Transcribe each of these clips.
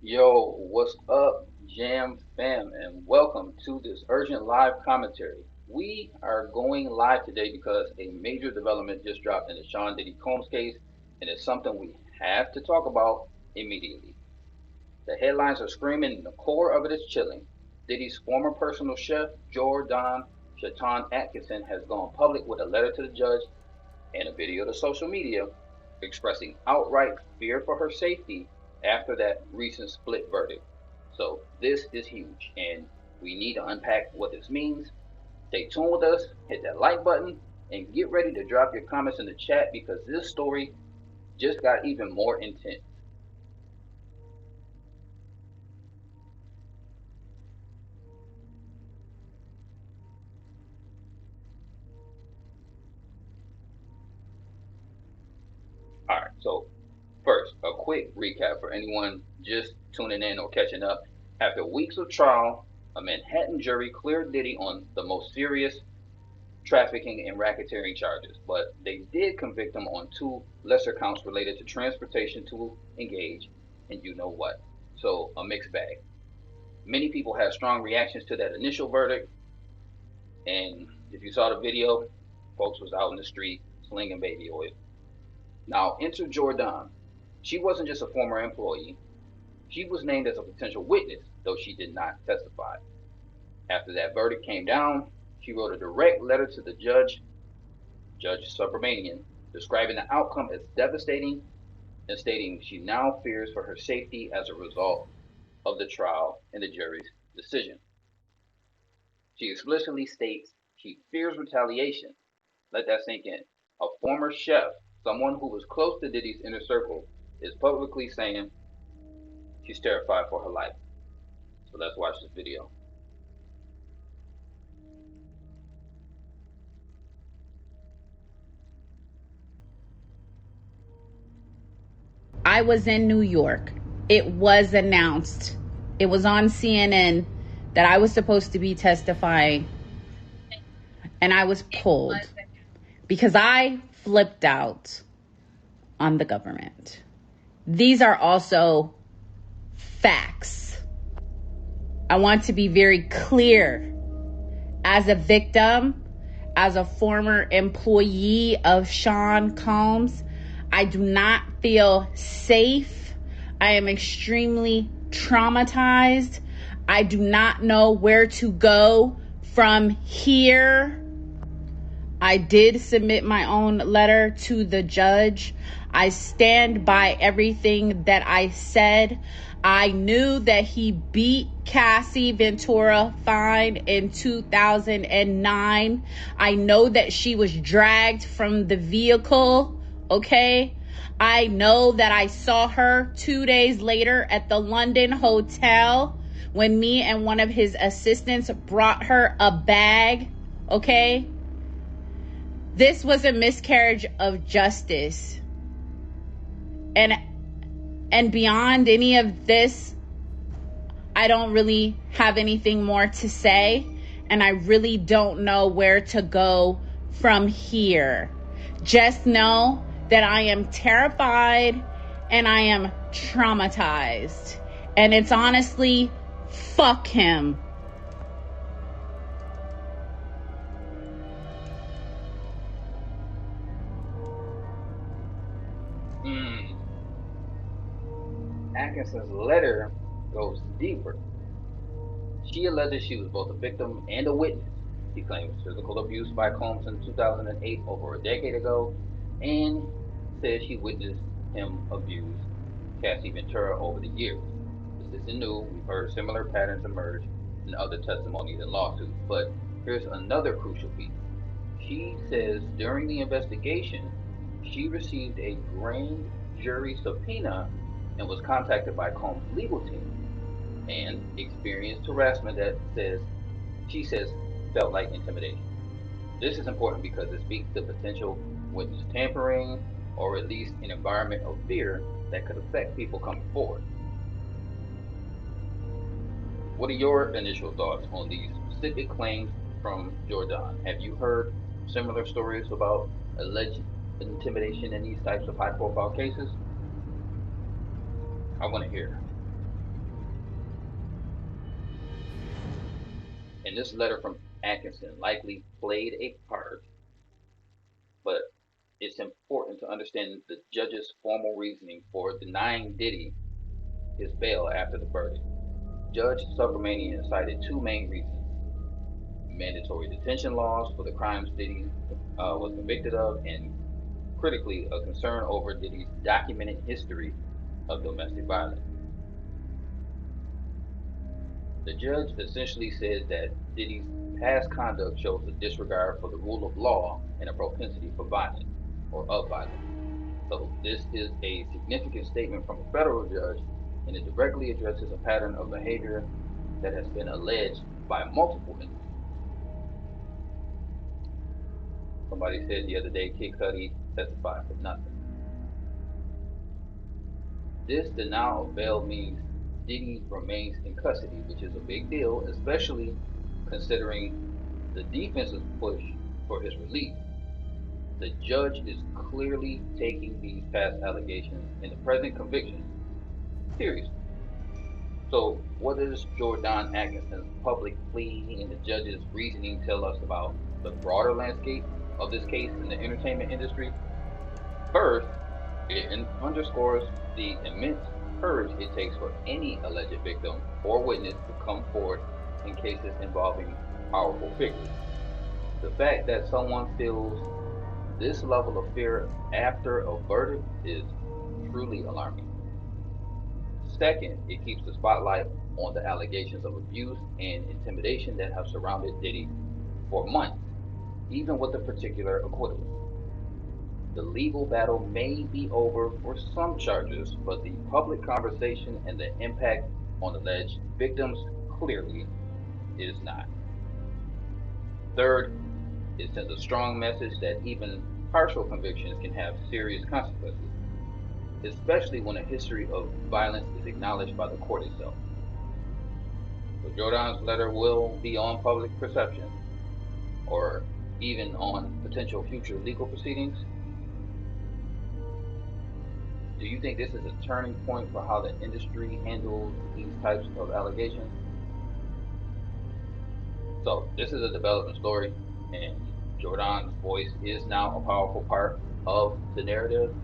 Yo, what's up, Jam Fam, and welcome to this urgent live commentary. We are going live today because a major development just dropped in the Sean Diddy Combs case, and it's something we have to talk about immediately. The headlines are screaming, and the core of it is chilling. Diddy's former personal chef, Jourdan Cha'Taun Atkinson, has gone public with a letter to the judge and a video to social media expressing outright fear for her safety after that recent split verdict. So this is huge, and we need to unpack what this means. Stay tuned with us, hit that like button, and get ready to drop your comments in the chat because this story just got even more intense. All right, so first, a quick recap for anyone just tuning in or catching up. After weeks of trial, a Manhattan jury cleared Diddy on the most serious trafficking and racketeering charges, but they did convict him on two lesser counts related to transportation to engage and you know what. So, a mixed bag. Many people had strong reactions to that initial verdict, and if you saw the video, folks was out in the street slinging baby oil. Now, enter Jourdan. She wasn't just a former employee, she was named as a potential witness, though she did not testify. After that verdict came down, she wrote a direct letter to the judge, Judge Subramanian, describing the outcome as devastating and stating she now fears for her safety as a result of the trial and the jury's decision. She explicitly states she fears retaliation. Let that sink in. A former chef, someone who was close to Diddy's inner circle, is publicly saying she's terrified for her life. So let's watch this video. I was in New York. It was announced. It was on CNN that I was supposed to be testifying, and I was pulled because I flipped out on the government. These are also facts. I want to be very clear. As a victim, as a former employee of Sean Combs, I do not feel safe. I am extremely traumatized. I do not know where to go from here. I did submit my own letter to the judge. I stand by everything that I said. I knew that he beat Cassie Ventura fine in 2009. I know that she was dragged from the vehicle, okay? I know that I saw her 2 days later at the London hotel when me and one of his assistants brought her a bag, okay? This was a miscarriage of justice. And beyond any of this, I don't really have anything more to say, and I really don't know where to go from here. Just know that I am terrified and I am traumatized. And it's honestly, fuck him. Atkinson's letter goes deeper. She alleges she was both a victim and a witness. She claims physical abuse by Combs in 2008, over a decade ago, and says she witnessed him abuse Cassie Ventura over the years. This isn't new. We've heard similar patterns emerge in other testimonies and lawsuits. But here's another crucial piece. She says during the investigation, she received a grand jury subpoena and was contacted by Combs' legal team and experienced harassment that she says felt like intimidation. This is important because it speaks to potential witness tampering or at least an environment of fear that could affect people coming forward. What are your initial thoughts on these specific claims from Jourdan? Have you heard similar stories about alleged intimidation in these types of high profile cases? I want to hear. And this letter from Atkinson likely played a part, but it's important to understand the judge's formal reasoning for denying Diddy his bail after the verdict. Judge Subramanian cited two main reasons: mandatory detention laws for the crimes Diddy was convicted of, and critically, a concern over Diddy's documented history of domestic violence. The judge essentially said that Diddy's past conduct shows a disregard for the rule of law and a propensity for violence or of violence. So this is a significant statement from a federal judge, and it directly addresses a pattern of behavior that has been alleged by multiple individuals. Somebody said the other day Kid Cudi testified for nothing. This denial of bail means Diddy remains in custody, which is a big deal, especially considering the defense's push for his release. The judge is clearly taking these past allegations and the present convictions seriously. So, what does Jourdan Atkinson's public plea and the judge's reasoning tell us about the broader landscape of this case in the entertainment industry? First, it underscores the immense courage it takes for any alleged victim or witness to come forward in cases involving powerful figures. The fact that someone feels this level of fear after a verdict is truly alarming. Second, it keeps the spotlight on the allegations of abuse and intimidation that have surrounded Diddy for months, even with a particular acquittal. The legal battle may be over for some charges, but the public conversation and the impact on alleged victims clearly is not. Third, it sends a strong message that even partial convictions can have serious consequences, especially when a history of violence is acknowledged by the court itself. So Jourdan's letter will be on public perception or even on potential future legal proceedings. Do you think this is a turning point for how the industry handles these types of allegations? So this is a development story, and Jourdan's voice is now a powerful part of the narrative.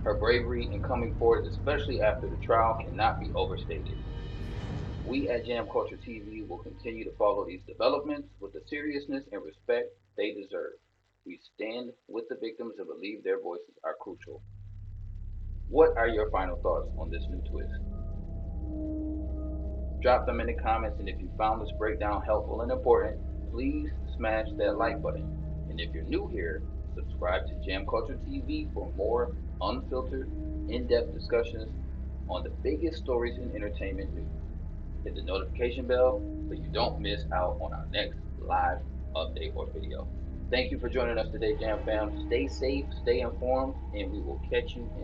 Her bravery in coming forward, especially after the trial, cannot be overstated. We at Jam Culture TV will continue to follow these developments with the seriousness and respect they deserve. We stand with the victims and believe their voices are crucial. What are your final thoughts on this new twist? Drop them in the comments, and if you found this breakdown helpful and important, please smash that like button. And if you're new here, subscribe to Jam Culture TV for more unfiltered, in-depth discussions on the biggest stories in entertainment news. Hit the notification bell so you don't miss out on our next live update or video. Thank you for joining us today, Jam Fam. Stay safe, stay informed, and we will catch you in